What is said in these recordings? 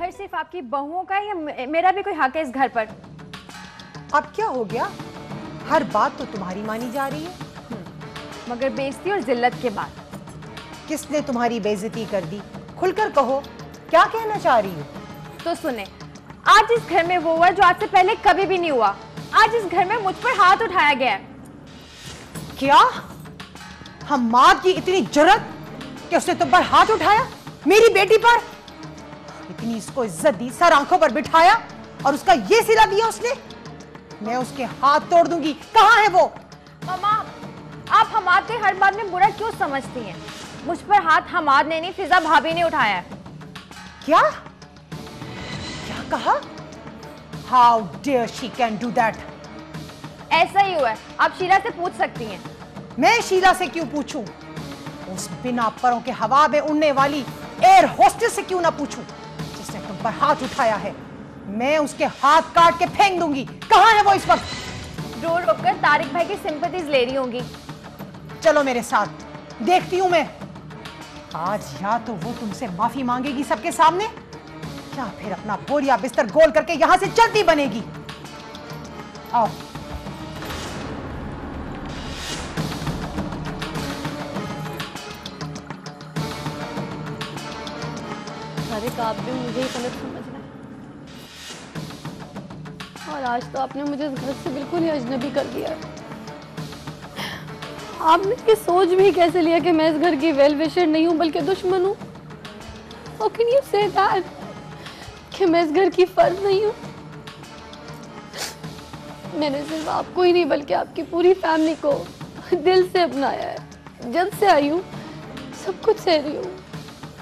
घर सिर्फ आपकी बहुओं का है या मेरा भी कोई हक है इस घर पर? अब क्या हो गया? हर बात तो तुम्हारी मानी जा रही है। मगर बेइज्जती और जिल्लत के बाद। किसने तुम्हारी बेइज्जती कर दी? खुलकर कहो, क्या कहना चाह रही हो? तो सुने, आज इस घर में वो हुआ जो आज से पहले कभी भी नहीं हुआ। आज इस घर में मुझ पर हाथ उठाया गया है। क्या? हम्माद की इतनी जुर्रत कि उसने तुम पर हाथ उठाया, मेरी बेटी पर? इतनी इसको इज्जत दी, सर आंखों पर बिठाया और उसका ये सिला दिया उसने? मैं उसके हाथ तोड़ दूंगी। कहां है वो? मामा, आप हमाद के हर बात में बुरा क्यों समझती हैं? मुझ पर हाथ हमाद ने नहीं, फिजा भाभी ने उठाया है। क्या? क्या कहा? How dare she can do that? ऐसा ही हुआ है, आप शीला से पूछ सकती हैं। मैं शीला से क्यों पूछूं? उस बिना परों के हवा में उड़ने वाली एयर होस्टेस से क्यों ना पूछूं, जिसने तुम पर हाथ उठाया है? मैं उसके हाथ काट के फेंक दूंगी। कहां है वो इस वक्त? रो रो कर तारिक भाई की सिंपैथीज ले रही होंगी। चलो मेरे साथ, देखती हूं मैं। आज या तो वो तुमसे माफी मांगेगी सबके सामने, या फिर अपना बोरिया बिस्तर गोल करके यहां से चलती बनेगी। आओ। तारिक, आप भी मुझे ही गलत समझ रहे हैं और आज तो आपने मुझे इस घर से बिल्कुल ही अजनबी कर दिया है। आपने ये सोच भी कैसे लिया कि मैं इस घर की वेल विशर नहीं हूं बल्कि दुश्मन हूं? How can you say that? कि मैं इस घर की फर्द नहीं हूं? मैंने सिर्फ आपको ही नहीं बल्कि आपकी पूरी फैमिली को दिल से अपनाया है। जब से आई हूं सब कुछ सह रही हूं।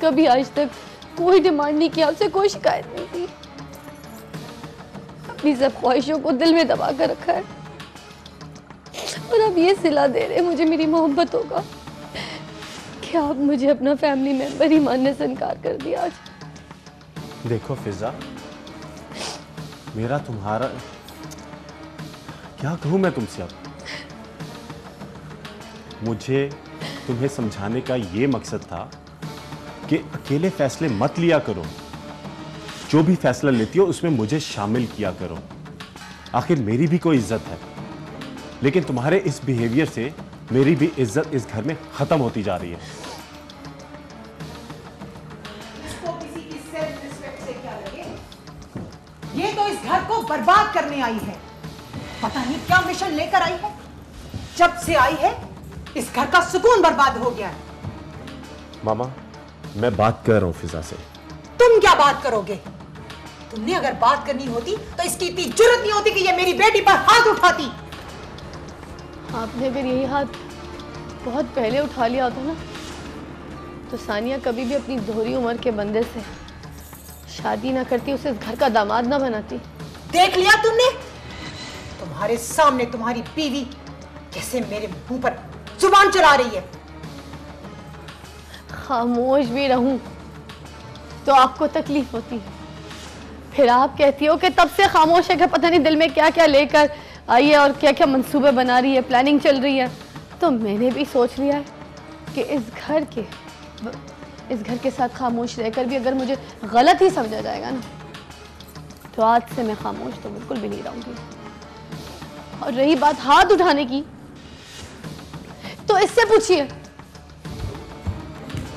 कभी आज तक कोई डिमांड नहीं की, आपसे कोई शिकायत नहीं की। अपनी सब ख्वाहिशों को दिल में दबा कर रखा है और अब ये सिला दे रहे मुझे मेरी मोहब्बत होगा कि आप मुझे अपना फैमिली मेंबर ही मानने से इनकार कर दिया आज। देखो फिजा, मेरा तुम्हारा क्या कहूं मैं तुमसे अब? मुझे तुम्हें समझाने का ये मकसद था कि अकेले फैसले मत लिया करो। जो भी फैसला लेती हो उसमें मुझे शामिल किया करो। आखिर मेरी भी कोई इज्जत है, लेकिन तुम्हारे इस बिहेवियर से मेरी भी इज्जत इस घर में खत्म होती जा रही है। इसको किसी की सेल्फ रिस्पेक्ट से क्या लगे? ये तो इस घर को बर्बाद करने आई है। पता नहीं क्या मिशन लेकर आई है। जब से आई है इस घर का सुकून बर्बाद हो गया है। मामा, मैं बात कर रहा हूं फिजा से। तुम क्या बात करोगे? तुमने अगर बात करनी होती तो इसकी इतनी जरूरत नहीं होती कि ये मेरी बेटी पर हाथ उठाती। आपने अगर यही हाथ बहुत पहले उठा लिया होता ना तो सानिया कभी भी अपनी दोहरी उम्र के बंदे से शादी ना करती, उसे इस घर का दामाद ना बनाती। देख लिया तुमने? तुम्हारे सामने तुम्हारी बीवी कैसे मेरे मुंह पर जुबान चला रही है। खामोश भी रहूं तो आपको तकलीफ होती है, फिर आप कहती हो कि तब से खामोश है कि पता नहीं दिल में क्या क्या लेकर आई है और क्या क्या मंसूबे बना रही है, प्लानिंग चल रही है। तो मैंने भी सोच लिया है कि इस घर के साथ खामोश रहकर भी अगर मुझे गलत ही समझा जाएगा ना तो आज से मैं खामोश तो बिल्कुल भी नहीं रहूंगी। और रही बात हाथ उठाने की, तो इससे पूछिए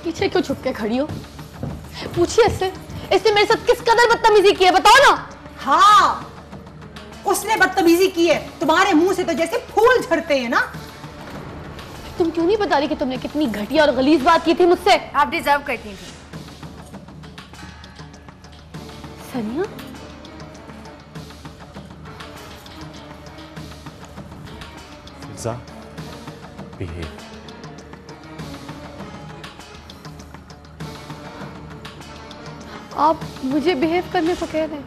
पीछे क्यों छुप के खड़ी हो? पूछिए इससे मेरे साथ किस कदर बदतमीजी की है, बताओ ना। हाँ, उसने बदतमीजी की है। तुम्हारे मुंह से तो जैसे फूल झड़ते हैं ना। तुम क्यों नहीं बता रही कि तुमने कितनी घटिया और गलीज बात की थी मुझसे? आप डिजर्व करती थी। सनिया, फिजा, बिहेव। आप मुझे बिहेव करने को कह रहे हैं?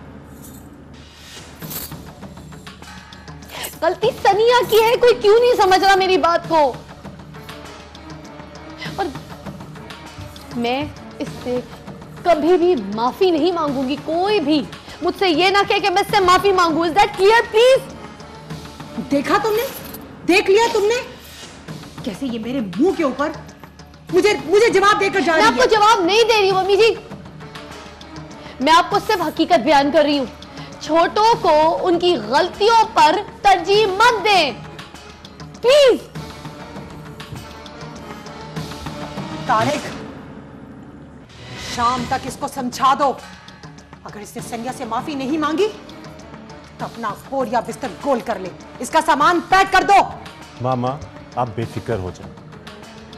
गलती सनिया की है, कोई क्यों नहीं समझ रहा मेरी बात को? और मैं इससे कभी भी माफी नहीं मांगूंगी। कोई भी मुझसे ये ना कहे कि मैं इससे माफी मांगू। Is that clear please? देखा तुमने? देख लिया तुमने कैसे ये मेरे मुंह के ऊपर मुझे जवाब देकर जा रही है। मैं आपको जवाब नहीं दे रही हूँ मम्मी जी। मैं आपको सिर्फ हकीकत बयान कर रही हूं। छोटों को उनकी गलतियों पर तरजीह मत दें, प्लीज। तारिक, शाम तक इसको समझा दो। अगर इसने सनिया से माफी नहीं मांगी तो अपना फोर या बिस्तर गोल कर ले, इसका सामान पैक कर दो। मामा आप बेफिक्र हो जाए,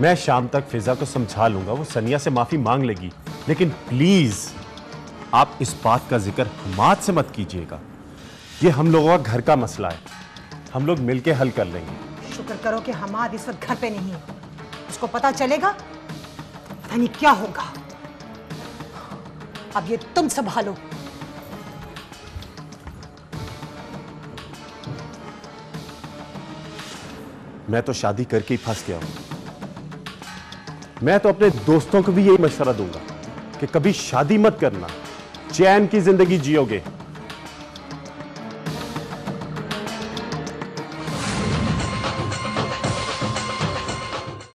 मैं शाम तक फिजा को समझा लूंगा, वो सनिया से माफी मांग लेगी। लेकिन प्लीज आप इस बात का जिक्र हमाद से मत कीजिएगा। ये हम लोगों का घर का मसला है, हम लोग मिलके हल कर लेंगे। शुक्र करो कि हमाद इस वक्त घर पे नहीं है। उसको पता चलेगा पता नहीं क्या होगा। अब ये तुम संभालो। मैं तो शादी करके ही फंस गया हूं। मैं तो अपने दोस्तों को भी यही मशवरा दूंगा कि कभी शादी मत करना, चैन की जिंदगी जियोगे।